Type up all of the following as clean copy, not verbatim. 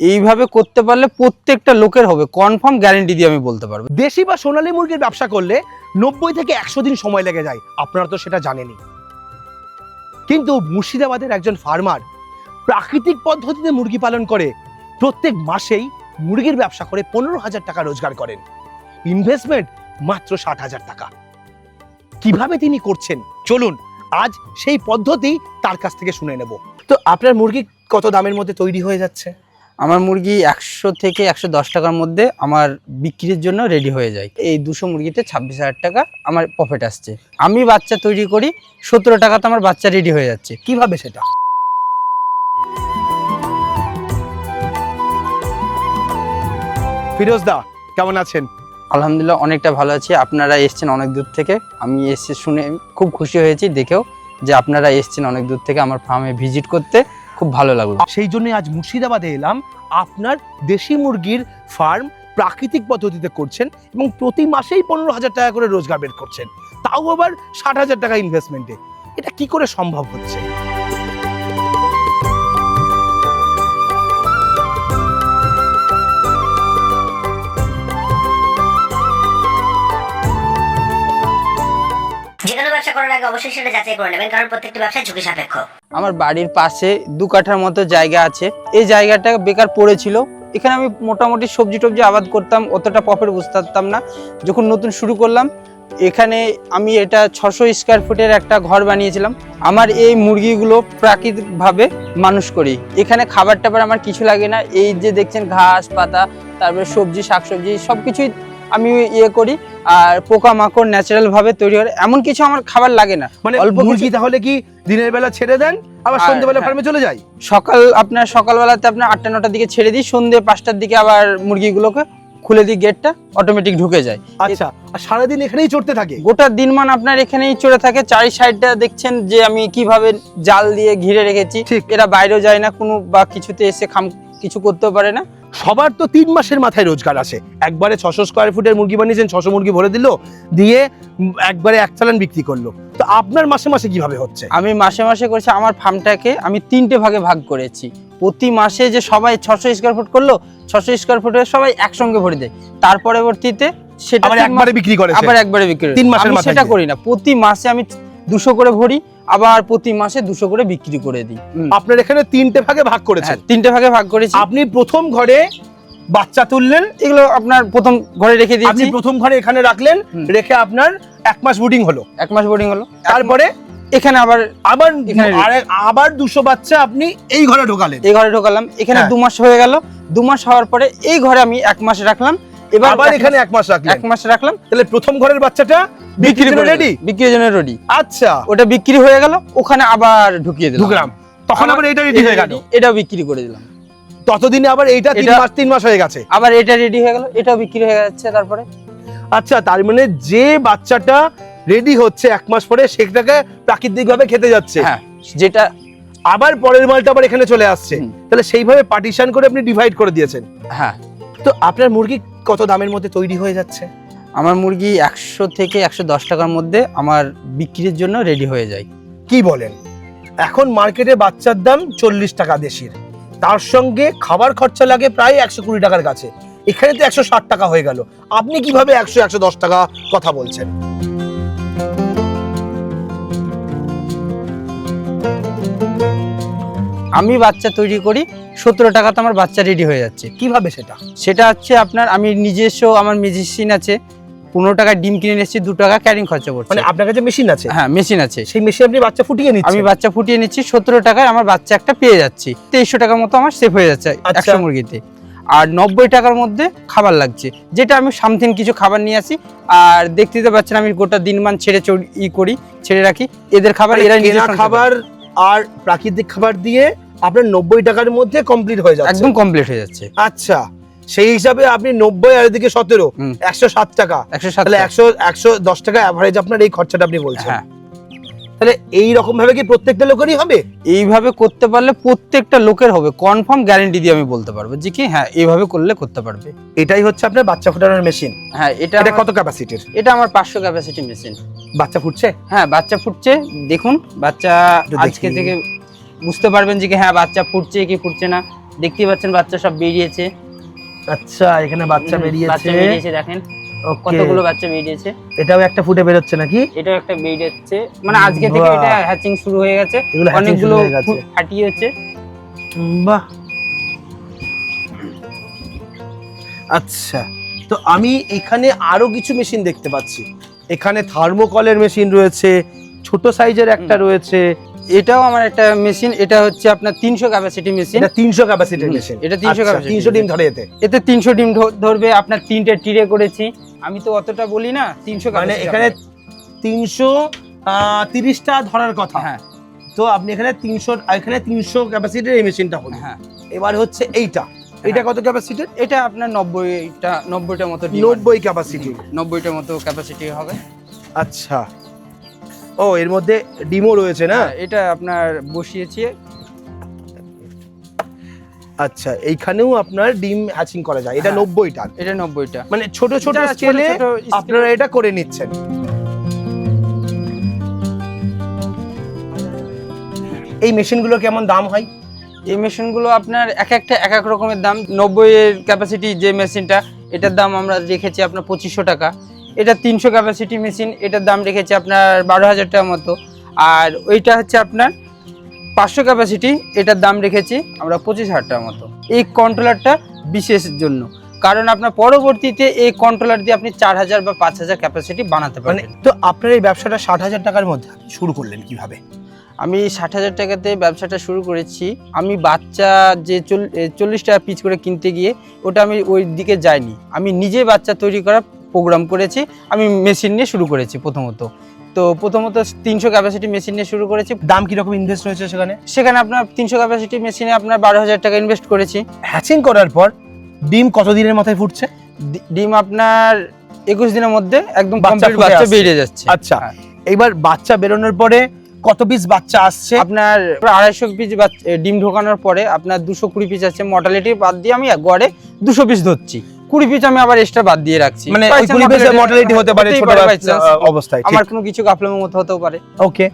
এইভাবে করতে পারলে প্রত্যেকটা লোকের হবে, কনফার্ম গ্যারান্টি দিয়ে আমি বলতে পারবো। দেশি বা সোনালী মুরগির ব্যবসা করলে 90 থেকে 100 দিন সময় লেগে যায়, আপনারা তো সেটা জানেনই। কিন্তু মুর্শিদাবাদের একজন ফার্মার প্রাকৃতিক পদ্ধতিতে মুরগি পালন করে প্রত্যেক মাসেই মুরগির ব্যবসা করে 15,000 টাকা রোজগার করেন। ইনভেস্টমেন্ট মাত্র 60,000 টাকা। কিভাবে তিনি করছেন চলুন আজ সেই পদ্ধতি তার কাছ থেকে শুনে নেব। তো আপনার মুরগি কত দামের মধ্যে তৈরি হয়ে যাচ্ছে? আমার মুরগি 100 থেকে 110 টাকার মধ্যে আমার বিক্রির জন্য রেডি হয়ে যায়। এই 200 মুরগিতে 26,000 টাকা আমার প্রফিট আসছে। আমি বাচ্চা তৈরি করি 17 টাকাতে আমার বাচ্চা রেডি হয়ে যাচ্ছে। কিভাবে সেটা? ফিরোজ দা কেমন আছেন? আলহামদুলিল্লাহ অনেকটা ভালো আছি। আপনারা এসেছেন অনেক দূর থেকে, আমি এসে শুনে খুব খুশি হয়েছি দেখেও যে আপনারা এসেছেন অনেক দূর থেকে আমার ফার্মে ভিজিট করতে, খুব ভালো লাগলো। সেই জন্যই আজ মুর্শিদাবাদে এলাম। আপনার দেশি মুরগির ফার্ম প্রাকৃতিক পদ্ধতিতে করছেন এবং প্রতি মাসেই 15,000 টাকা করে রোজগার বের করছেন, তাও আবার 60,000 টাকা ইনভেস্টমেন্টে। এটা কি করে সম্ভব হচ্ছে? যে কোনো ব্যবসা করার আগে অবশ্যই সেটা যাচাই করে নেবেন, কারণ প্রত্যেকটি ব্যবসা ঝুঁকি সাপেক্ষ। আমার বাড়ির পাশে 2 কাঠার মতো জায়গা আছে। এই জায়গাটা বেকার পড়েছিল, এখানে আমি মোটামুটি সবজি টবজি আবাদ করতাম, অতটা প্রফিট বুঝতে পারতাম না। যখন নতুন শুরু করলাম এখানে আমি এটা 600 স্কোয়ার ফুটের একটা ঘর বানিয়েছিলাম। আমার এই মুরগিগুলো প্রাকৃতিকভাবে মানুষ করি, এখানে খাবার টাবার আমার কিছু লাগে না। এই যে দেখছেন ঘাস পাতা, তারপরে সবজি শাকসবজি সব কিছুই আমি করি, আর পোকামাকড় ন্যাচারাল ভাবে তৈরি হয়, এমন কিছু আমার খাবার লাগে না। মানে অল্প মুরগি তাহলে কি দিনের বেলা ছেড়ে দেন আবার সন্ধ্যেবেলা ফার্মে চলে যায়? সকালবেলাতে আপনার 8টা-9টার দিকে ছেড়ে দিই, সন্ধ্যে 5টার দিকে আবার মুরগিগুলোকে খুলে দিই, গেটটা অটোমেটিক ঢুকে যায়। আচ্ছা, আর সারাদিন এখানেই চড়তে থাকে? গোটা দিনমান আপনার এখানেই চড়ে থাকে। 4 সাইডটা দেখছেন যে আমি কিভাবে জাল দিয়ে ঘিরে রেখেছি, এরা বাইরেও যায় না কোনো বা কিছুতে এসে কিছু করতেও পারে না। সবার তো 3 মাসের মাথায় রোজগার আসে। একবারে 600 স্কোয়ার ফুটের মুরগি বানিয়েছেন, 600 মুরগি ভরে দিল, দিয়ে একবারে 1 চালান বিক্রি করলো। তো আপনার মাসে মাসে কিভাবে হচ্ছে? আমি মাসে মাসে করছি, আমার ফার্মটাকে আমি 3টে ভাগে ভাগ করেছি। প্রতি মাসে যে সবাই 600 স্কোয়ার ফুট করলো, 600 স্কোয়ার ফুটে সবাই একসঙ্গে ভরে দেয়, তার পরবর্তীতে সেটা আবার একবারে বিক্রি করে, আবার একবারে বিক্রি 3 মাসের আমি মাথায় সেটা করি না। প্রতি মাসে আমি 200 করে ভরি, আবার প্রতি মাসে 200 করে বিক্রি করে দিই। আপনার এখানে 3টে ভাগে ভাগ করেছেন? 3টে ভাগে ভাগ করেছি। আপনি প্রথম ঘরে বাচ্চা তুললেন, এগুলো আপনার প্রথম ঘরে রেখে দিয়েছি। আপনি প্রথম ঘরে এখানে রাখলেন, রেখে আপনার 1 মাস বোর্ডিং হলো। 1 মাস বোর্ডিং হলো, তারপরে এখানে আবার আবার 200 বাচ্চা আপনি এই ঘরে ঢোকালেন। এই ঘরে ঢোকালাম, এখানে 2 মাস হয়ে গেল। 2 মাস হওয়ার পরে এই ঘরে আমি 1 মাস রাখলাম, এবার আবার এখানে 1 মাস রাখলেন। 1 মাস রাখলাম, তাহলে প্রথম ঘরের বাচ্চাটা বিক্রির জন্য রেডি? বিক্রির জন্য রেডি। আচ্ছা, ওটা বিক্রি হয়ে গেল, ওখানে আবার ঢুকিয়ে দিলাম, ঢুকলাম, তখন আবার এটা রেডি হয়ে গেল, এটাও বিক্রি করে দিলাম। ততদিনে আবার এইটা 3 মাস হয়ে গেছে, আবার এটা রেডি হয়ে গেল, এটাও বিক্রি হয়ে যাচ্ছে। তারপরে আচ্ছা, তার মানে যে বাচ্চাটা রেডি হচ্ছে 1 মাস পরে সেটাকে প্রাকৃতিকভাবে খেতে যাচ্ছে, হ্যাঁ, যেটা আবার পরের মালটা আবার এখানে চলে আসছে। তাহলে সেইভাবে পার্টিশন করে আপনি ডিভাইড করে দিয়েছেন। হ্যাঁ। তো আপনার মুরগি কত দামের মধ্যে তৈরি হয়ে যাচ্ছে? আমার মুরগি 100 থেকে 110 টাকার মধ্যে আমার বিক্রির জন্য রেডি হয়ে যায়। কি বলেন? এখন মার্কেটে বাচ্চার দাম 40 টাকা দেশির, তার সঙ্গে খাবার খরচা লাগে প্রায় 120 টাকার কাছে, এখানে তো 160 টাকা হয়ে গেল। আপনি কিভাবে 100-110 টাকা কথা বলছেন? আমি বাচ্চা তৈরি করি 17 টাকাতে আমার বাচ্চা রেডি হয়ে যাচ্ছে। কিভাবে সেটা? সেটা হচ্ছে আপনার আমি নিজস্ব আমার মেশিন আছে, 15 টাকায় ডিম কিনে নিচ্ছি, 2 টাকা ক্যারিং খরচা পড়ছে। মানে আপনার কাছে মেশিন আছে? হ্যাঁ, মেশিন আছে। সেই মেশিনে আপনি বাচ্চা ফুটিয়ে নিচ্ছেন? আমি বাচ্চা ফুটিয়ে নিচ্ছি, 17 টাকায় আমার বাচ্চা একটা পেয়ে যাচ্ছি। 2300 টাকার মতো আমার সেভ হয়ে যাচ্ছে 100 মুরগিতে। আর 90 টাকার মধ্যে খাবার লাগছে, যেটা আমি সামথিং কিছু খাবার নিয়ে আসি। আর দেখতে তো পাচ্ছেন আমি গোটা দিনমান ছেড়ে রাখি এদের খাবার, এরা নিজের খাবার আর প্রাকৃতিক খাবার দিয়ে আপনার 90 টাকার মধ্যে কমপ্লিট হয়ে যাচ্ছে? একদম কমপ্লিট হয়ে যাচ্ছে। আচ্ছা, সেই হিসাবে আপনি 90 আর এদিকে 17, 107 টাকা। 107, তাহলে 110 টাকা এভারেজ আপনার এই খরচাটা আপনি বলছেন। হ্যাঁ। তাহলে এই রকম ভাবে কি প্রত্যেকটা লোকেরই হবে? এইভাবে করতে পারলে প্রত্যেকটা লোকের হবে, কনফার্ম গ্যারান্টি দিয়ে আমি বলতে পারবো যে কি হ্যাঁ এইভাবে করলে করতে পারবে। এটাই হচ্ছে আপনার বাচ্চা ফোটানোর মেশিন? হ্যাঁ। এটা কত ক্যাপাসিটির? এটা আমার 500 ক্যাপাসিটি মেশিন। বাচ্চা ফুটছে? হ্যাঁ, বাচ্চা ফুটছে। দেখুন বাচ্চা আজকে থেকে বুঝতে পারবেন যে হ্যাঁ বাচ্চা ফুটছে কি ফুটছে না। দেখতেই পাচ্ছেন বাচ্চা সব বেরিয়েছে। আচ্ছা, এখানে বাচ্চা বাচ্চা বেরিয়েছে দেখেন, কতগুলো বাচ্চা বেরিয়েছে। এটাও একটা ফুটে বেরোচ্ছে নাকি? এটাও একটা বেরিয়েছে, মানে আজকে থেকে এটা হ্যাচিং শুরু হয়ে গেছে, অনেকগুলো ফাটিয়েছে। বাহ, আচ্ছা। তো আমি এখানে আরো কিছু মেশিন দেখতে পাচ্ছি। এখানে থার্মোকলের মেশিন রয়েছে, ছোট সাইজের একটা রয়েছে। এটাও আমার একটা মেশিন, এটা হচ্ছে আপনার 300 ক্যাপাসিটি মেশিন। এটা 300 ক্যাপাসিটির মেশিন। এটা 300 ক্যাপাসিটি, 300 ডিম ধরে এতে 300 ডিম ধরবে। আপনার 3টে টিরে করেছি, আমি তো অতটা বলি না। 300 মানে এখানে 330টা ধরার কথা। হ্যাঁ, তো আপনি এখানে 300 ক্যাপাসিটির এই মেশিনটা হলো। হ্যাঁ, এবার হচ্ছে এইটা, এটা কত ক্যাপাসিটির? এটা আপনার 90টা মতো, 90 ক্যাপাসিটি, 90টা মতো ক্যাপাসিটি হবে। আচ্ছা, ও এর মধ্যে ডিমও রয়েছে না? এটা আপনার বসিয়েছি। আচ্ছা, এইখানেও আপনার ডিম হ্যাচিং করা যায়। এটা 90টা, এটা 90টা, মানে ছোট ছোট স্কেলে আপনারা এটা করে নিচ্ছেন। এই মেশিনগুলো কেমন দাম হয়? এই মেশিনগুলো আপনার এক একটা এক এক রকমের দাম। 90 এর ক্যাপাসিটি যে মেশিনটা, এটার দাম আমরা রেখেছি আপনার 2500 টাকা। এটা 300 ক্যাপাসিটি মেশিন, এটার দাম রেখেছি আপনার 12,000 টাকা মতো। আর ওইটা হচ্ছে আপনার 500 ক্যাপাসিটি, এটার দাম রেখেছি আমরা 25,000 টাকা মতো। এই কন্ট্রোলারটা বিশেষ জন্য, কারণ আপনার পরবর্তীতে এই কন্ট্রোলার দিয়ে আপনি 4000 বা 5000 ক্যাপাসিটি বানাতে পারবেন। তো আপনার এই ব্যবসাটা 60,000 টাকার মধ্যে শুরু করলেন কিভাবে? আমি 60,000 টাকাতে ব্যবসাটা শুরু করেছি। আমি বাচ্চা যে 40 টাকা পিস করে কিনতে গিয়ে ওটা আমি ওই দিকে যাইনি, আমি নিজে বাচ্চা তৈরি করার প্রোগ্রাম করেছি। আমি মেশিন নিয়ে শুরু করেছি প্রথমত। 300 ক্যাপাসিটি মেশিন নিয়ে শুরু করেছি। দাম কিরকম ইনভেস্ট হয়েছে সেখানে আপনার 300 ক্যাপাসিটি মেশিনে আপনার 12,000 টাকা ইনভেস্ট করেছি। হ্যাচিং করার পর ডিম কত দিনের মাথায় ফুটছে? ডিম আপনার 21 দিনের মধ্যে একদম বাচ্চা বেরিয়ে যাচ্ছে। আচ্ছা, এইবার বাচ্চা বেরোনোর পরে কত পিস বাচ্চা আসছে? আপনার 250 পিস ডিম ঢোকানোর পরে আপনার 220 পিস আছে। মর্টালিটি বাদ দিয়ে আমি গড়ে 200 পিস ধরছি। 20 পিস আমি আবার এক্সট্রা বাদ দিয়ে রাখছি, মানে 20 পিসের মর্টালিটি হতে পারে ছোট অবস্থায়, আমার কোনো কিছু গাফলামের মতো হতেও পারে। ওকে,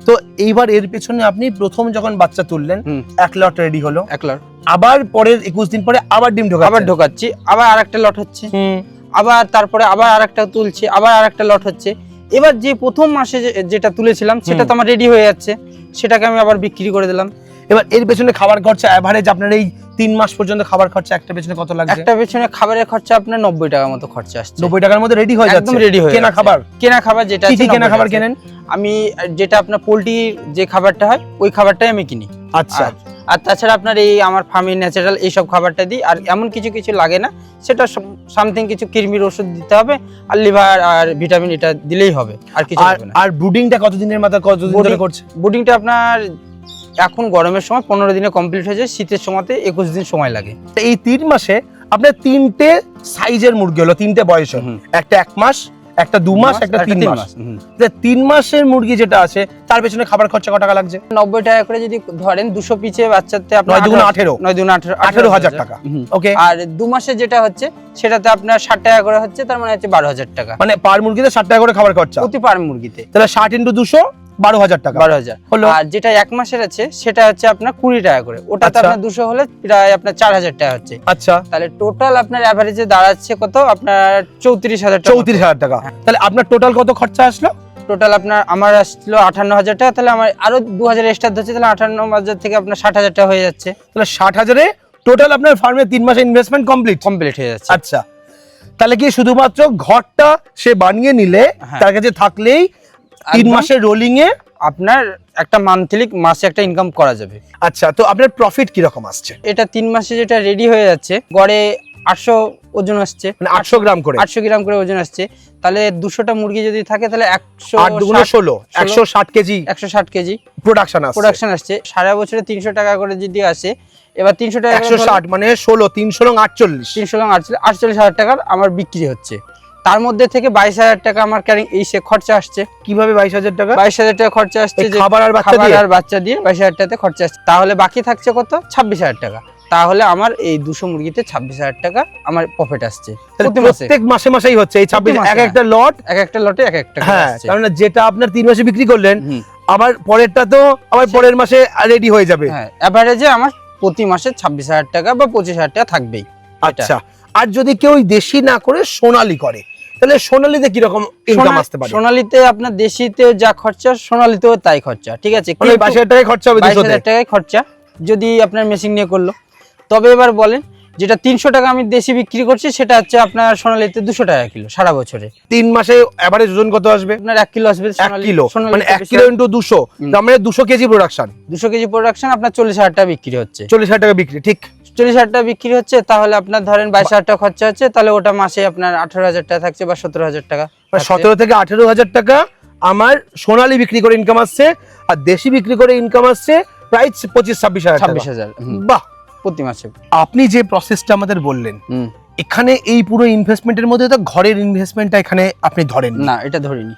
তো এইবার এর পেছনে আপনি প্রথম যখন বাচ্চা তুললেন, এক লট রেডি হলো, এক লট, আবার পরের 21 দিন পরে আবার ডিম ঢোকাচ্ছি, আবার আরেকটা লট হচ্ছে, আবার তারপরে আবার আরেকটা তুলছি, আবার আরেকটা লট হচ্ছে। এবার যে প্রথম মাসে যেটা তুলেছিলাম সেটা তো আমার রেডি হয়ে যাচ্ছে, সেটাকে আমি আবার বিক্রি করে দিলাম। এবার এর পেছনে খাবার খরচা এভারেজ আপনার এই 3 মাস পর্যন্ত খাবার খরচা একটা পেছনে কত লাগছে? একটা পেছনে খাবারের খরচা আপনার 90 টাকার মতো খরচা আসছে। 90 টাকার মধ্যে রেডি হয়ে যাচ্ছে, একদম রেডি হয়ে কেনা খাবার যেটা আছে। কি কেনা খাবার কেনেন? আমি যেটা আপনার পোল্ট্রির যে খাবারটা হয় ওই খাবারটাই আমি কিনি। আচ্ছা, আর তাছাড়া আপনার এই আমার ফার্মের ন্যাচারাল এইসব খাবারটা দিই। আর এমন কিছু লাগে না, সেটা সামথিং কিছু কৃমির ওষুধ দিতে হবে, আর লিভার আর ভিটামিন এটা দিলেই হবে, আর কিছু লাগবে না। আর ব্রুডিংটা কতদিনের মাথায় কতদিন ধরে করছে? ব্রুডিংটা আপনার এখন গরমের সময় 15 দিনে কমপ্লিট হয়ে যায়, শীতের সময়তে 21 দিন সময় লাগে। এই 3 মাসে আপনার 3টে সাইজের মুরগি হলো, 3টে বয়স, একটা 1 মাস, একটা 2 মাস, একটা 3 মাস। 3 মাসের মুরগি যেটা আছে তার পেছনে খাবার খরচা কত টাকা লাগছে? 90 টাকা করে যদি ধরেন 200 পিসে বাচ্চাতে আপনার 18,000 টাকা। ওকে, আর 2 মাসে যেটা হচ্ছে সেটাতে আপনার 60 টাকা করে হচ্ছে, তার মানে হচ্ছে 12,000 টাকা। মানে পার মুরগিতে 60 টাকা করে খাবার খরচা প্রতি পার মুরগিতে, তাহলে 60 × 200 12,000 টাকা। 12,000 হলো। আর যেটা 1 মাসের আছে সেটা হচ্ছে আপনার 20 টাকা করে, ওটাতে আপনার 200 হলে প্রায় আপনার 4,000 টাকা হচ্ছে। আচ্ছা, তাহলে টোটাল আপনার এভারেজে দাঁড়াচ্ছে কত? আপনার 34,000 টাকা। 34,000 টাকা। তাহলে আপনার টোটাল কত খরচা আসলো? টোটাল আমার আসলো 58,000 টাকা। তাহলে আমার আরো 2,000 এক্সট্রা ধরছে, তাহলে 58,000 থেকে আপনার 60,000 টাকা হয়ে যাচ্ছে। তাহলে 60,000-এ টোটাল আপনার ফার্মে 3 মাসের ইনভেস্টমেন্ট কমপ্লিট হয়ে যাচ্ছে। আচ্ছা, তাহলে কি শুধুমাত্র ঘরটা সে বানিয়ে নিলে, তার কাছে থাকলেই 3 মাসের রোলিং এ আপনার একটা মাসে একটা ইনকাম করা যাবে। আচ্ছা, তো আপনার প্রফিট কি রকম আসছে? এটা 3 মাসে যেটা রেডি হয়ে যাচ্ছে, গড়ে 800 ওজন আসছে, মানে 800 গ্রাম করে, 800 গ্রাম করে ওজন আসছে। তাহলে 200টা মুরগি যদি থাকে তাহলে 160 কেজি, 160 কেজি প্রোডাকশন আসছে। সারা বছরে 300 টাকা করে যদি আসে, এবার 300 টাকা 160 মানে 16 300 লং 48, 48,000 টাকার আমার বিক্রি হচ্ছে। তার মধ্যে থেকে 22,000 টাকা আমার ক্যারিং এই সে খরচা আসছে। কিভাবে 22,000 টাকা? 22,000 টাকা খরচা আসছে, যে খাবার আর বাচ্চা দিয়ে 22,000 টাকাতে খরচা আসছে। তাহলে বাকি থাকছে কত? 26,000 টাকা। তাহলে আমার এই 200 মুরগিতে 26,000 টাকা আমার প্রফিট আসছে প্রত্যেক মাসেই হচ্ছে। এই 26 এক একটা লটে এক একটা হ্যাঁ, কারণ যেটা আপনার 3 মাসে বিক্রি করলেন, আবার পরেরটা তো আবার পরের মাসে রেডি হয়ে যাবে। হ্যাঁ, এভারেজে আমার প্রতি মাসে 26,000 টাকা বা 25,000 টাকা থাকবেই। আচ্ছা, আর যদি কেউ দেশি না করে সোনালী করে, তাহলে সোনালীতে কিরকম ইনকাম আসতে পারে? সোনালীতে আপনার দেশিতেও যা খরচা, সোনালীতেও তাই খরচা, ঠিক আছে? মানে 22,000 টাকায় খরচা হবে, 22,000 টাকায় খরচা যদি আপনার মেশিন নিয়ে করলো। তবে এবার বলেন, যেটা 300 টাকা আমি দেশি বিক্রি করছি, সেটা হচ্ছে আপনার সোনালীতে 200 টাকা কিলো সারা বছরে। 3 মাসে এভারেজ ওজন কত আসবে? আপনার 1 কিলো আসবে। 1 কিলো মানে 1 কিলো ইনটু 200, তার মানে 200 কেজি প্রোডাকশন। 200 কেজি প্রোডাকশন আপনার 40,000 টাকা বিক্রি হচ্ছে। 40,000 টাকা বিক্রি, ঠিক। 40,000 টাকা বিক্রি হচ্ছে, তাহলে আপনার ধরেন 22,000 টাকা খরচা হচ্ছে, তাহলে ওটা মাসে আপনার 18,000 টাকা থাকছে বা 17,000 টাকা। 17 থেকে 18,000 টাকা আমার সোনালী বিক্রি করে ইনকাম আসছে, আর দেশি বিক্রি করে ইনকাম আসছে প্রায় 25-26,000 টাকা। 26,000 বাহ! প্রতি মাসে। আপনি যে প্রসেসটা আমাদের বললেন, হুম। এখানে এই পুরো ইনভেস্টমেন্টের মধ্যে তো ঘরের ইনভেস্টমেন্টটা এখানে আপনি ধরেন না, এটা ধরিনি।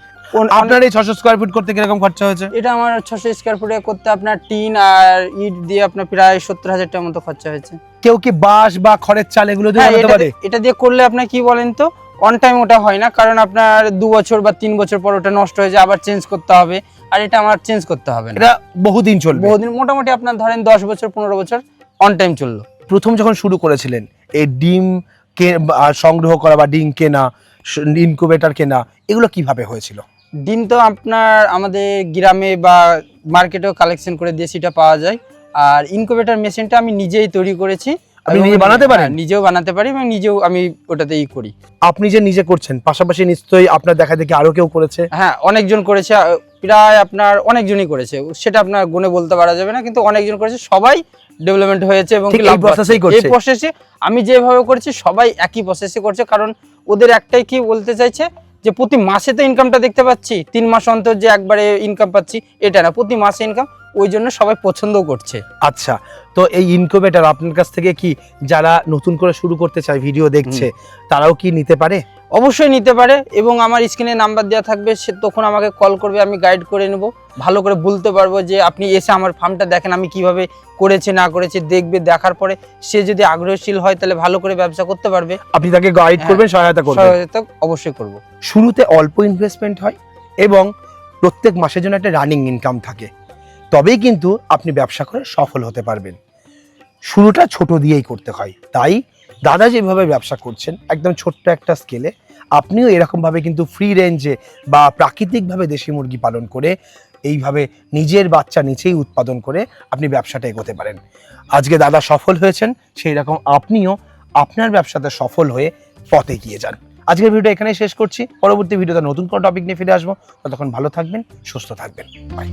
আপনার এই 600 স্কয়ার ফিট করতে কিরকম খরচা হয়েছে? এটা আমার 600 স্কয়ার ফুটে করতে আপনার টিন আর ইট দিয়ে আপনার প্রায় 70,000 টাকার মতো খরচা হয়েছে। কেউ কি বাঁশ বা খড়ের চাল এগুলো দিয়ে বানাতে পারে? এটা দিয়ে করলে আপনার কি বলেন তো, অন টাইম ওটা হয় না, কারণ আপনার 2 বছর বা 3 বছর পর ওটা নষ্ট হয়ে যায়, আবার চেঞ্জ করতে হবে। আর এটা আমার চেঞ্জ করতে হবে না, এটা বহুদিন চলবে। বহুদিন, মোটামুটি আপনার ধরেন 10 বছর 15 বছর অন টাইম চললো। প্রথম যখন শুরু করেছিলেন এই ডিম সংগ্রহ করা বা ডিম কেনা, ইনকিউবেটর কেনা, এগুলো কিভাবে হয়েছিল? ডিম তো আপনার আমাদের গ্রামে বা মার্কেটেও কালেকশন করে দেশিটা পাওয়া যায়। আর ইনকিউবেটর মেশিনটা আমি নিজেই তৈরি করেছি। আপনি নিজে বানাতে পারেন? নিজেও বানাতে পারি এবং নিজেও আমি ওটাতেই করি। আপনি যে নিজে করছেন, পাশাপাশি নিশ্চয়ই আপনার দেখা দেখি আরো কেউ করেছে? হ্যাঁ, অনেকজন করেছে, প্রায় আপনার অনেকজনই করেছে, সেটা আপনার গুণে বলতে পারা যাবে না, কিন্তু অনেকজন করেছে, সবাই ডেভেলপমেন্ট হয়েছে এবং ঠিক এই প্রসেসেই করছে। এই প্রসেসে আমি যেভাবে করেছি সবাই একই প্রসেসে করছে, কারণ ওদের একটাই কি বলতে চাইছে যে প্রতি মাসে তো ইনকামটা দেখতে পাচ্ছি, 3 মাস অন্তর যে একবারে ইনকাম পাচ্ছি এটা না, প্রতি মাসে ইনকাম, ওই জন্য সবাই পছন্দও করছে। আচ্ছা, তো এই ইনকিউবেটর আপনার কাছ থেকে কি যারা নতুন করে শুরু করতে চায়, ভিডিও দেখছে, তারাও কি নিতে পারে? অবশ্যই নিতে পারে, এবং আমার স্ক্রিনে নাম্বার দেওয়া থাকবে, সে তখন আমাকে কল করবে, আমি গাইড করে নেব, ভালো করে বলতে পারবো যে আপনি এসে আমার ফার্মটা দেখেন আমি কিভাবে করেছে না করেছে, দেখবে, দেখার পরে সে যদি আগ্রহশীল হয় তাহলে ভালো করে ব্যবসা করতে পারবে। আপনি তাকে গাইড করবেন, সহায়তা করবেন? সহায়তা অবশ্যই করব। শুরুতে অল্প ইনভেস্টমেন্ট হয় এবং প্রত্যেক মাসের জন্য একটা রানিং ইনকাম থাকে, তবেই কিন্তু আপনি ব্যবসা করে সফল হতে পারবেন। শুরুটা ছোট দিয়েই করতে হয়, তাই দাদা যেভাবে ব্যবসা করছেন একদম ছোট্ট একটা স্কেলে, আপনিও এরকমভাবে কিন্তু ফ্রি রেঞ্জে বা প্রাকৃতিকভাবে দেশি মুরগি পালন করে এইভাবে নিজের বাচ্চা নিচেই উৎপাদন করে আপনি ব্যবসাটা এগোতে পারেন। আজকে দাদা সফল হয়েছেন, সেই রকম আপনিও আপনার ব্যবসাতে সফল হয়ে পথে এগিয়ে যান। আজকের ভিডিও এখানেই শেষ করছি, পরবর্তী ভিডিওতে নতুন কোনো টপিক নিয়ে ফিরে আসবো। ততক্ষণ ভালো থাকবেন, সুস্থ থাকবেন, বাই।